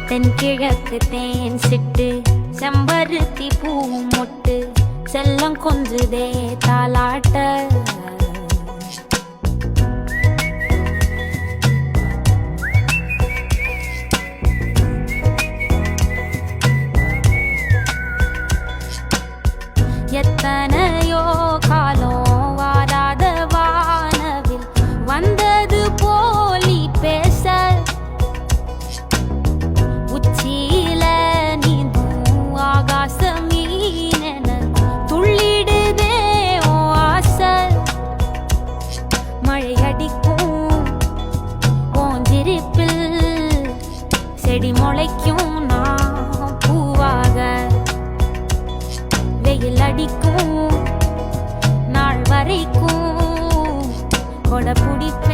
தென்கிழக்கு தேன் சிட்டு செம்பருத்தி பூ மொட்டு செல்லம் கொஞ்சுதே தாலாட்ட எத்தனையோ காலம் வாராத வானவில் வந்தது போலி பேச உச்சியில நீந்தும் ஆகாச மீனென துள்ளிடுதே ஓ ஆசை மழையடிக்கும் ஓஞ்சிரிப்பில் செடி முளைக்கும் நான் பூவாக வெயில் அடிக்கும் நாள் வரைக்கும் கொடை பிடிப்ப